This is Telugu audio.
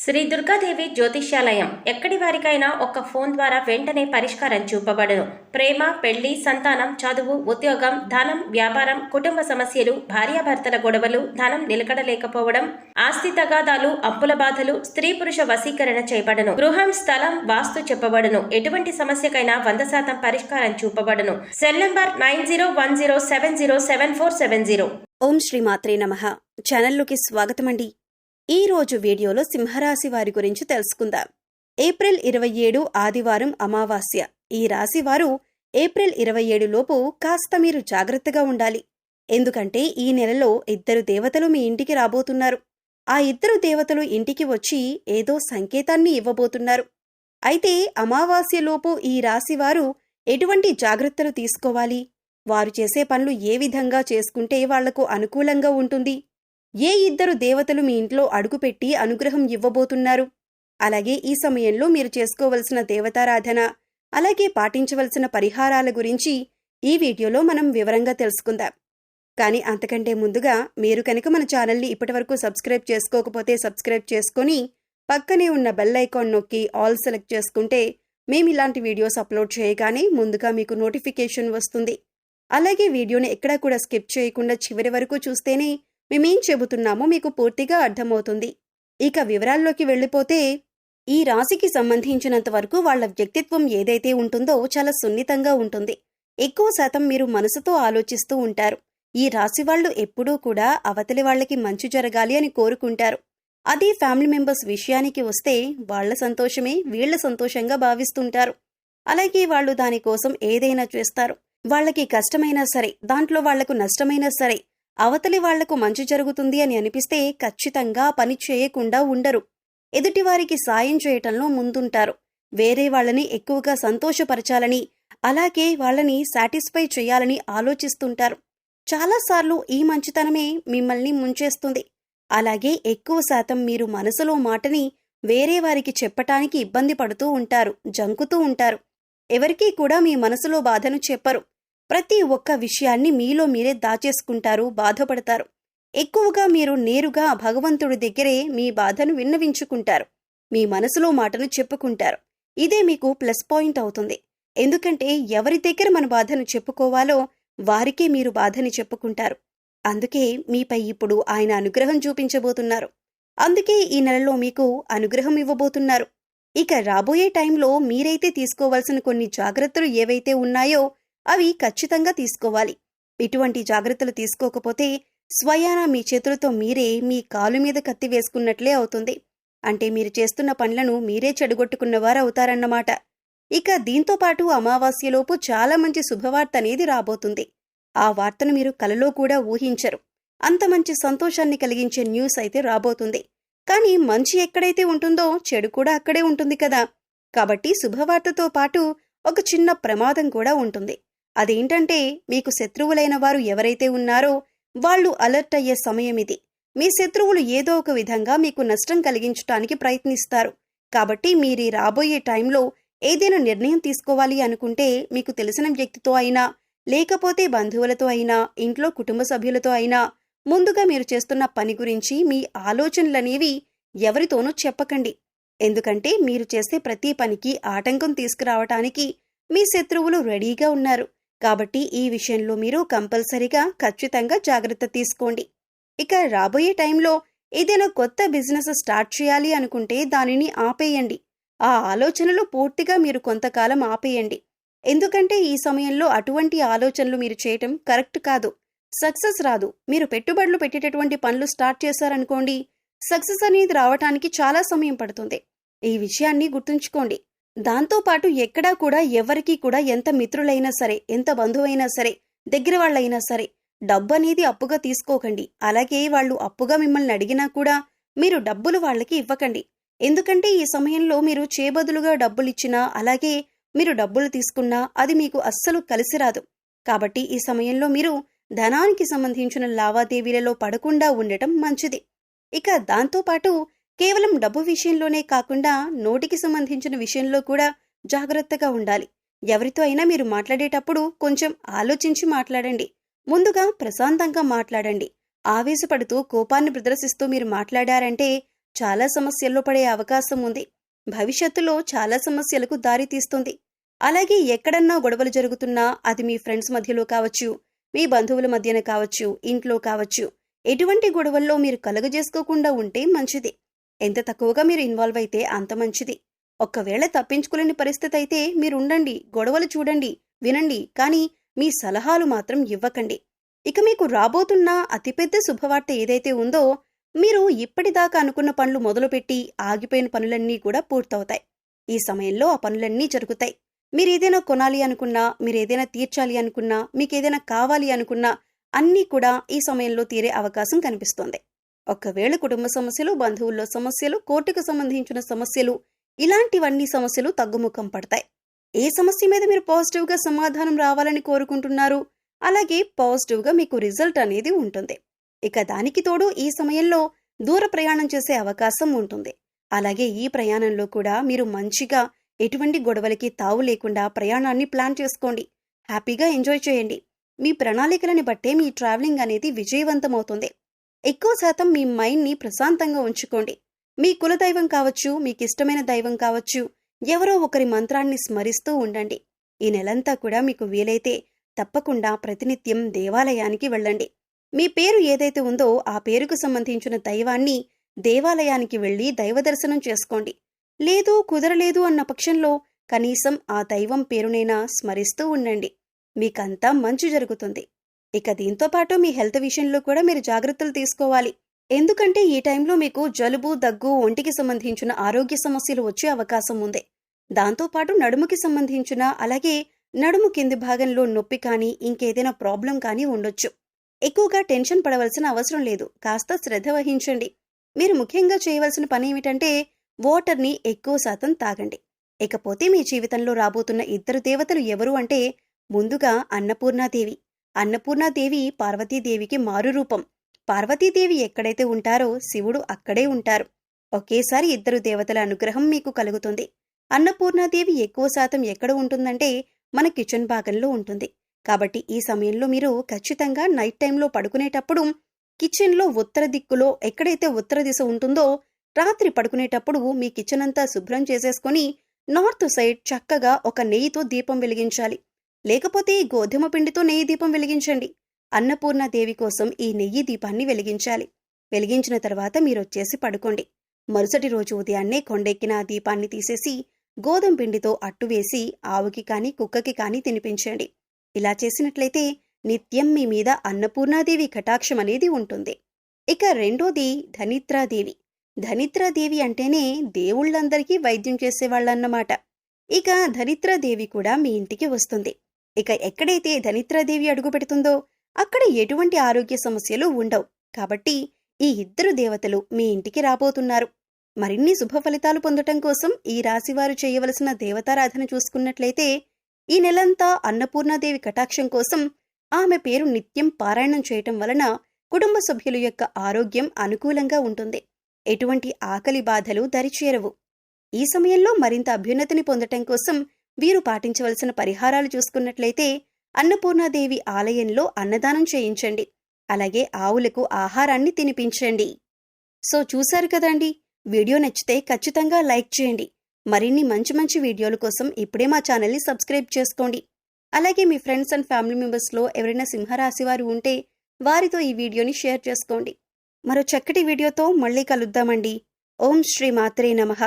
శ్రీ దుర్గాదేవి జ్యోతిష్యాలయం ఎక్కడి వారికైనా ఒక్క ఫోన్ ద్వారా వెంటనే పరిష్కారం చూపబడును. ప్రేమ, పెళ్లి, సంతానం, చదువు, ఉద్యోగం, ధనం, వ్యాపారం, కుటుంబ సమస్యలు, భార్యాభర్తల గొడవలు, ధనం నిలకడలేకపోవడం, ఆస్తి తగాదాలు, అప్పుల బాధలు, స్త్రీ పురుష వశీకరణ చేయబడును. గృహం, స్థలం, వాస్తు చెప్పబడును. ఎటువంటి సమస్యకైనా 100% పరిష్కారం చూపబడును. Cell number 9010707470. ఓం శ్రీ మాత్రే నమః. ఛానల్లోకి స్వాగతమండి. ఈ రోజు వీడియోలో సింహరాశి వారి గురించి తెలుసుకుందాం. ఏప్రిల్ 27 ఆదివారం అమావాస్య. ఈ రాశి వారు ఏప్రిల్ 27 లోపు కాస్త మీరు జాగ్రత్తగా ఉండాలి. ఎందుకంటే ఈ నెలలో 2 దేవతలు మీ ఇంటికి రాబోతున్నారు. ఆ 2 దేవతలు ఇంటికి వచ్చి ఏదో సంకేతాన్ని ఇవ్వబోతున్నారు. అయితే అమావాస్యలోపు ఈ రాశి వారు ఎటువంటి జాగ్రత్తలు తీసుకోవాలి? వారు చేసే పనులు ఏ విధంగా చేసుకుంటే వాళ్లకు అనుకూలంగా ఉంటుంది? ఏ 2 దేవతలు మీ ఇంట్లో అడుగుపెట్టి అనుగ్రహం ఇవ్వబోతున్నారు? అలాగే ఈ సమయంలో మీరు చేసుకోవలసిన దేవతారాధన, అలాగే పాటించవలసిన పరిహారాల గురించి ఈ వీడియోలో మనం వివరంగా తెలుసుకుందాం. కానీ అంతకంటే ముందుగా మీరు కనుక మన ఛానల్ని ఇప్పటివరకు సబ్స్క్రైబ్ చేసుకోకపోతే సబ్స్క్రైబ్ చేసుకొని పక్కనే ఉన్న బెల్ ఐకాన్ నొక్కి ఆల్ సెలెక్ట్ చేసుకుంటే మేము ఇలాంటి వీడియోస్ అప్లోడ్ చేయగానే ముందుగా మీకు నోటిఫికేషన్ వస్తుంది. అలాగే వీడియోని ఎక్కడా కూడా స్కిప్ చేయకుండా చివరి వరకు చూస్తేనే మేమేం చెబుతున్నామో మీకు పూర్తిగా అర్థమవుతుంది. ఇక వివరాల్లోకి వెళ్ళిపోతే, ఈ రాశికి సంబంధించినంత వరకు వాళ్ల వ్యక్తిత్వం ఏదైతే ఉంటుందో చాలా సున్నితంగా ఉంటుంది. ఎక్కువ శాతం మీరు మనసుతో ఆలోచిస్తూ ఉంటారు. ఈ రాశి వాళ్లు ఎప్పుడూ కూడా అవతలి వాళ్లకి మంచి జరగాలి అని కోరుకుంటారు. అదే ఫ్యామిలీ మెంబర్స్ విషయానికి వస్తే వాళ్ల సంతోషమే వీళ్ల సంతోషంగా భావిస్తుంటారు. అలాగే వాళ్లు దానికోసం ఏదైనా చేస్తారు. వాళ్లకి కష్టమైనా సరే, దాంట్లో వాళ్లకు నష్టమైనా సరే, అవతలి వాళ్లకు మంచి జరుగుతుంది అని అనిపిస్తే ఖచ్చితంగా పని చేయకుండా ఉండరు. ఎదుటివారికి సాయం చేయటంలో ముందుంటారు. వేరే వాళ్లని ఎక్కువగా సంతోషపరచాలని, అలాగే వాళ్లని సాటిస్ఫై చేయాలని ఆలోచిస్తుంటారు. చాలాసార్లు ఈ మంచితనమే మిమ్మల్ని ముంచేస్తుంది. అలాగే ఎక్కువ శాతం మీరు మనసులో మాటని వేరే వారికి చెప్పటానికి ఇబ్బంది పడుతూ ఉంటారు, జంకుతూ ఉంటారు. ఎవరికీ కూడా మీ మనసులో బాధను చెప్పరు. ప్రతి ఒక్క విషయాన్ని మీలో మీరే దాచేసుకుంటారు, బాధపడతారు. ఎక్కువగా మీరు నేరుగా భగవంతుడి దగ్గరే మీ బాధను విన్నవించుకుంటారు. మీ మనసులో మాటను చెప్పుకుంటారు. ఇదే మీకు ప్లస్ పాయింట్ అవుతుంది. ఎందుకంటే ఎవరి దగ్గర మన బాధను చెప్పుకోవాలో వారికే మీరు బాధని చెప్పుకుంటారు. అందుకే మీపై ఇప్పుడు ఆయన అనుగ్రహం చూపించబోతున్నారు. అందుకే ఈ నెలలో మీకు అనుగ్రహం ఇవ్వబోతున్నారు. ఇక రాబోయే టైంలో మీరైతే తీసుకోవాల్సిన కొన్ని జాగ్రత్తలు ఏవైతే ఉన్నాయో అవి ఖచ్చితంగా తీసుకోవాలి. ఇటువంటి జాగ్రత్తలు తీసుకోకపోతే స్వయాన మీ చేతులతో మీరే మీ కాలు మీద కత్తి వేసుకున్నట్లే అవుతుంది. అంటే మీరు చేస్తున్న పనులను మీరే చెడగొట్టుకున్నవారవుతారన్నమాట. ఇక దీంతో పాటు అమావాస్యలోపు చాలా మంచి శుభవార్త అనేది రాబోతుంది. ఆ వార్తను మీరు కలలో కూడా ఊహించరు. అంత మంచి సంతోషాన్ని కలిగించే న్యూస్ అయితే రాబోతుంది. కానీ మంచి ఎక్కడైతే ఉంటుందో చెడు కూడా అక్కడే ఉంటుంది కదా. కాబట్టి శుభవార్తతో పాటు ఒక చిన్న ప్రమాదం కూడా ఉంటుంది. అదేంటంటే, మీకు శత్రువులైన వారు ఎవరైతే ఉన్నారో వాళ్లు అలర్ట్ అయ్యే సమయమిది. మీ శత్రువులు ఏదో ఒక విధంగా మీకు నష్టం కలిగించటానికి ప్రయత్నిస్తారు. కాబట్టి మీరీ రాబోయే టైంలో ఏదైనా నిర్ణయం తీసుకోవాలి అనుకుంటే మీకు తెలిసిన వ్యక్తితో అయినా, లేకపోతే బంధువులతో అయినా, ఇంట్లో కుటుంబ సభ్యులతో అయినా ముందుగా మీరు చేస్తున్న పని గురించి మీ ఆలోచనలనేవి ఎవరితోనూ చెప్పకండి. ఎందుకంటే మీరు చేసే ప్రతి పనికి ఆటంకం తీసుకురావటానికి మీ శత్రువులు రెడీగా ఉన్నారు. కాబట్టి ఈ విషయంలో మీరు కంపల్సరీగా ఖచ్చితంగా జాగ్రత్త తీసుకోండి. ఇక రాబోయే టైంలో ఏదైనా కొత్త బిజినెస్ స్టార్ట్ చేయాలి అనుకుంటే దానిని ఆపేయండి. ఆ ఆలోచనలు పూర్తిగా మీరు కొంతకాలం ఆపేయండి. ఎందుకంటే ఈ సమయంలో అటువంటి ఆలోచనలు మీరు చేయటం కరెక్ట్ కాదు. సక్సెస్ రాదు. మీరు పెట్టుబడులు పెట్టేటటువంటి పనులు స్టార్ట్ చేశారనుకోండి, సక్సెస్ అనేది రావటానికి చాలా సమయం పడుతుంది. ఈ విషయాన్ని గుర్తుంచుకోండి. దాంతోపాటు ఎక్కడా కూడా ఎవరికీ కూడా ఎంత మిత్రులైనా సరే, ఎంత బంధువైనా సరే, దగ్గర వాళ్ళైనా సరే డబ్బనేది అప్పుగా తీసుకోకండి. అలాగే వాళ్ళు అప్పుగా మిమ్మల్ని అడిగినా కూడా మీరు డబ్బులు వాళ్ళకి ఇవ్వకండి. ఎందుకంటే ఈ సమయంలో మీరు చేబదులుగా డబ్బులిచ్చినా, అలాగే మీరు డబ్బులు తీసుకున్నా అది మీకు అస్సలు కలిసి రాదు. కాబట్టి ఈ సమయంలో మీరు ధనానికి సంబంధించిన లావాదేవీలలో పడకుండా ఉండటం మంచిది. ఇక దాంతోపాటు కేవలం డబ్బు విషయంలోనే కాకుండా నోటికి సంబంధించిన విషయంలో కూడా జాగ్రత్తగా ఉండాలి. ఎవరితో అయినా మీరు మాట్లాడేటప్పుడు కొంచెం ఆలోచించి మాట్లాడండి. ముందుగా ప్రశాంతంగా మాట్లాడండి. ఆవేశపడుతూ కోపాన్ని ప్రదర్శిస్తూ మీరు మాట్లాడారంటే చాలా సమస్యల్లో పడే అవకాశం ఉంది. భవిష్యత్తులో చాలా సమస్యలకు దారి తీస్తుంది. అలాగే ఎక్కడన్నా గొడవలు జరుగుతున్నా అది మీ ఫ్రెండ్స్ మధ్యలో కావచ్చు, మీ బంధువుల మధ్యన కావచ్చు, ఇంట్లో కావచ్చు. ఎటువంటి గొడవల్లో మీరు కలుగజేసుకోకుండా ఉంటే మంచిది. ఎంత తక్కువగా మీరు ఇన్వాల్వ్ అయితే అంత మంచిది. ఒక్కవేళ తప్పించుకోలేని పరిస్థితి అయితే మీరుండండి, గొడవలు చూడండి, వినండి, కానీ మీ సలహాలు మాత్రం ఇవ్వకండి. ఇక మీకు రాబోతున్న అతిపెద్ద శుభవార్త ఏదైతే ఉందో, మీరు ఇప్పటిదాకా అనుకున్న పనులు మొదలుపెట్టి ఆగిపోయిన పనులన్నీ కూడా పూర్తవుతాయి. ఈ సమయంలో ఆ పనులన్నీ జరుగుతాయి. మీరేదైనా కొనాలి అనుకున్నా, మీరేదైనా తీర్చాలి అనుకున్నా, మీకేదైనా కావాలి అనుకున్నా అన్నీ కూడా ఈ సమయంలో తీరే అవకాశం కనిపిస్తోంది. ఒక్కవేళ కుటుంబ సమస్యలు, బంధువుల్లో సమస్యలు, కోర్టుకు సంబంధించిన సమస్యలు, ఇలాంటివన్నీ సమస్యలు తగ్గుముఖం పడతాయి. ఏ సమస్య మీద మీరు పాజిటివ్గా సమాధానం రావాలని కోరుకుంటున్నారు, అలాగే పాజిటివ్గా మీకు రిజల్ట్ అనేది ఉంటుంది. ఇక దానికి తోడు ఈ సమయంలో దూర ప్రయాణం చేసే అవకాశం ఉంటుంది. అలాగే ఈ ప్రయాణంలో కూడా మీరు మంచిగా ఎటువంటి గొడవలకి తావు లేకుండా ప్రయాణాన్ని ప్లాన్ చేసుకోండి. హ్యాపీగా ఎంజాయ్ చేయండి. మీ ప్రణాళికలని బట్టే మీ ట్రావెలింగ్ అనేది విజయవంతమవుతుంది. ఎక్కువ శాతం మీ మైండ్ని ప్రశాంతంగా ఉంచుకోండి. మీ కులదైవం కావచ్చు, మీకిష్టమైన దైవం కావచ్చు, ఎవరో ఒకరి మంత్రాన్ని స్మరిస్తూ ఉండండి. ఈ నెలంతా కూడా మీకు వీలైతే తప్పకుండా ప్రతినిత్యం దేవాలయానికి వెళ్ళండి. మీ పేరు ఏదైతే ఉందో ఆ పేరుకు సంబంధించిన దైవాన్ని దేవాలయానికి వెళ్లి దైవ దర్శనం చేసుకోండి. లేదు కుదరలేదు అన్న పక్షంలో కనీసం ఆ దైవం పేరునైనా స్మరిస్తూ ఉండండి. మీకంతా మంచి జరుగుతుంది. ఇక దీంతో పాటు మీ హెల్త్ విషయంలో కూడా మీరు జాగ్రత్తలు తీసుకోవాలి. ఎందుకంటే ఈ టైంలో మీకు జలుబు, దగ్గు, ఒంటికి సంబంధించిన ఆరోగ్య సమస్యలు వచ్చే అవకాశం ఉంది. దాంతోపాటు నడుముకి సంబంధించిన, అలాగే నడుము కింది భాగంలో నొప్పి కానీ ఇంకేదైనా ప్రాబ్లం కానీ ఉండొచ్చు. ఎక్కువగా టెన్షన్ పడవలసిన అవసరం లేదు. కాస్త శ్రద్ధ వహించండి. మీరు ముఖ్యంగా చేయవలసిన పని ఏమిటంటే వాటర్ని ఎక్కువ శాతం తాగండి. ఇకపోతే మీ జీవితంలో రాబోతున్న ఇద్దరు దేవతలు ఎవరు అంటే, ముందుగా అన్నపూర్ణాదేవి. అన్నపూర్ణాదేవి పార్వతీదేవికి మారు రూపం. పార్వతీదేవి ఎక్కడైతే ఉంటారో శివుడు అక్కడే ఉంటారు. ఒకేసారి ఇద్దరు దేవతల అనుగ్రహం మీకు కలుగుతుంది. అన్నపూర్ణాదేవి ఎక్కువ శాతం ఎక్కడ ఉంటుందంటే మన కిచెన్ భాగంలో ఉంటుంది. కాబట్టి ఈ సమయంలో మీరు ఖచ్చితంగా నైట్ టైంలో పడుకునేటప్పుడు కిచెన్లో ఉత్తర దిక్కులో ఎక్కడైతే ఉత్తర దిశ ఉంటుందో రాత్రి పడుకునేటప్పుడు మీ కిచెన్ అంతా శుభ్రం చేసేసుకొని నార్త్ సైడ్ చక్కగా ఒక నెయ్యితో దీపం వెలిగించాలి. లేకపోతే గోధుమ పిండితో నెయ్యి దీపం వెలిగించండి. అన్నపూర్ణాదేవి కోసం ఈ నెయ్యి దీపాన్ని వెలిగించాలి. వెలిగించిన తర్వాత మీరొచ్చేసి పడుకోండి. మరుసటి రోజు ఉదయాన్నే కొండెక్కిన ఆ దీపాన్ని తీసేసి గోధుమ పిండితో అట్టు వేసి ఆవుకి కానీ కుక్కకి కానీ తినిపించండి. ఇలా చేసినట్లయితే నిత్యం మీ మీద అన్నపూర్ణాదేవి కటాక్షం అనేది ఉంటుంది. ఇక రెండోది ధనిత్రాదేవి. ధనిత్రాదేవి అంటేనే దేవుళ్ళందరికీ వైద్యం చేసేవాళ్ళన్నమాట. ఇక ధనిత్రాదేవి కూడా మీ ఇంటికి వస్తుంది. ఇక ఎక్కడైతే ధనిత్రాదేవి అడుగు పెడుతుందో అక్కడ ఎటువంటి ఆరోగ్య సమస్యలు ఉండవు. కాబట్టి ఈ ఇద్దరు దేవతలు మీ ఇంటికి రాబోతున్నారు. మరిన్ని శుభ ఫలితాలు పొందటం కోసం ఈ రాశివారు చేయవలసిన దేవతారాధన చూసుకున్నట్లయితే, ఈ నెలంతా అన్నపూర్ణాదేవి కటాక్షం కోసం ఆమె పేరు నిత్యం పారాయణం చేయటం వలన కుటుంబ సభ్యుల యొక్క ఆరోగ్యం అనుకూలంగా ఉంటుంది. ఎటువంటి ఆకలి బాధలు దరిచేరవు. ఈ సమయంలో మరింత అభ్యున్నతిని పొందటం కోసం వీరు పాటించవలసిన పరిహారాలు చూసుకున్నట్లయితే, అన్నపూర్ణాదేవి ఆలయంలో అన్నదానం చేయించండి. అలాగే ఆవులకు ఆహారాన్ని తినిపించండి. సో చూశారు కదండి, వీడియో నచ్చితే ఖచ్చితంగా లైక్ చేయండి. మరిన్ని మంచి మంచి వీడియోల కోసం ఇప్పుడే మా ఛానల్ని సబ్స్క్రైబ్ చేసుకోండి. అలాగే మీ ఫ్రెండ్స్ అండ్ ఫ్యామిలీ మెంబర్స్లో ఎవరైనా సింహరాశి వారు ఉంటే వారితో ఈ వీడియోని షేర్ చేసుకోండి. మరో చక్కటి వీడియోతో మళ్ళీ కలుద్దామండి. ఓం శ్రీ మాత్రే నమః.